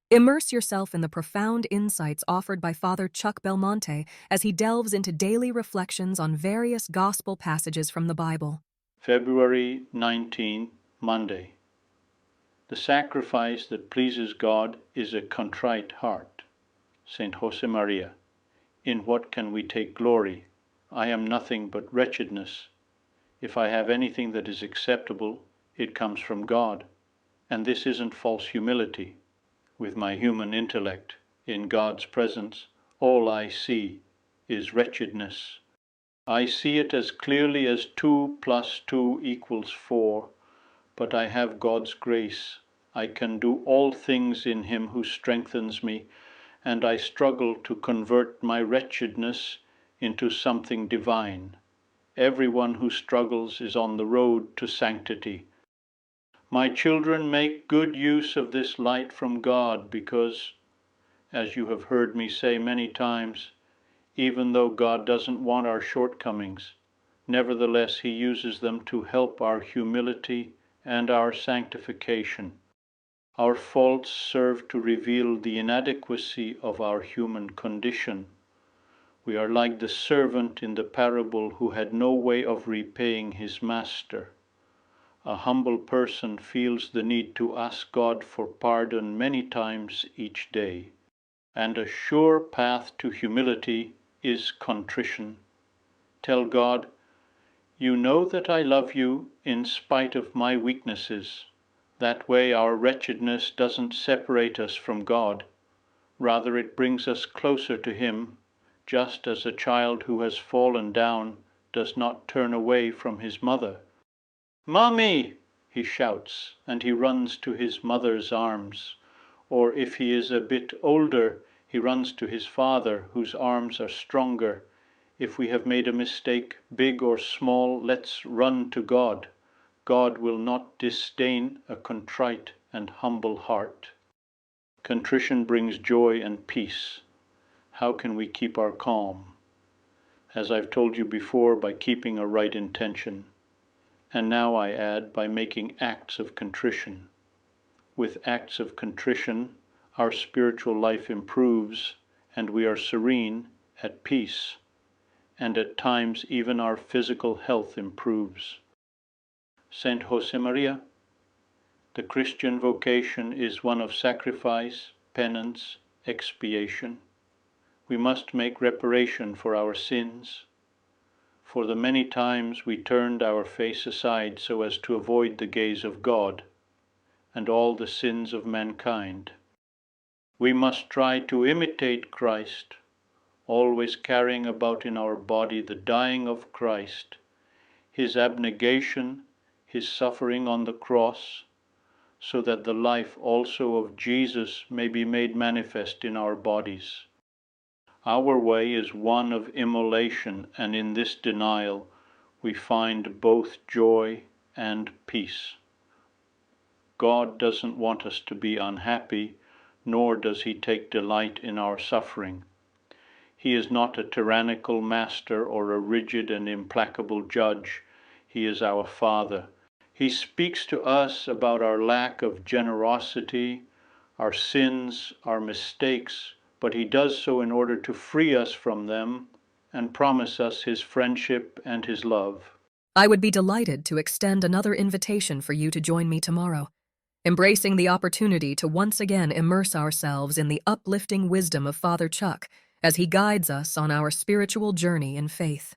Immerse yourself in the profound insights offered by Father Chuck Belmonte as he delves into daily reflections on various gospel passages from the Bible. February 19, Monday. The sacrifice that pleases God is a contrite heart. St. Josemaría. In what can we take glory? I am nothing but wretchedness. If I have anything that is acceptable, it comes from God. And this isn't false humility. With my human intellect, in God's presence, all I see is wretchedness. I see it as clearly as 2 + 2 = 4, but I have God's grace. I can do all things in Him who strengthens me, and I struggle to convert my wretchedness into something divine. Everyone who struggles is on the road to sanctity. My children, make good use of this light from God because, as you have heard me say many times, even though God doesn't want our shortcomings, nevertheless He uses them to help our humility and our sanctification. Our faults serve to reveal the inadequacy of our human condition. We are like the servant in the parable who had no way of repaying his master. A humble person feels the need to ask God for pardon many times each day. And a sure path to humility is contrition. Tell God, you know that I love you in spite of my weaknesses. That way our wretchedness doesn't separate us from God. Rather, it brings us closer to Him, just as a child who has fallen down does not turn away from his mother. "Mommy!" he shouts, and he runs to his mother's arms. Or if he is a bit older, he runs to his father, whose arms are stronger. If we have made a mistake, big or small, let's run to God. God will not disdain a contrite and humble heart. Contrition brings joy and peace. How can we keep our calm? As I've told you before, by keeping a right intention. And now I add, by making acts of contrition. With acts of contrition, our spiritual life improves, and we are serene, at peace, and at times even our physical health improves. Saint Josemaría, the Christian vocation is one of sacrifice, penance, expiation. We must make reparation for our sins, for the many times we turned our face aside so as to avoid the gaze of God, and all the sins of mankind. We must try to imitate Christ, always carrying about in our body the dying of Christ, His abnegation, His suffering on the cross, so that the life also of Jesus may be made manifest in our bodies. Our way is one of immolation, and in this denial we find both joy and peace. God doesn't want us to be unhappy, nor does He take delight in our suffering. He is not a tyrannical master or a rigid and implacable judge. He is our Father. He speaks to us about our lack of generosity, our sins, our mistakes, but He does so in order to free us from them and promise us His friendship and His love. I would be delighted to extend another invitation for you to join me tomorrow, embracing the opportunity to once again immerse ourselves in the uplifting wisdom of Father Chuck as he guides us on our spiritual journey in faith.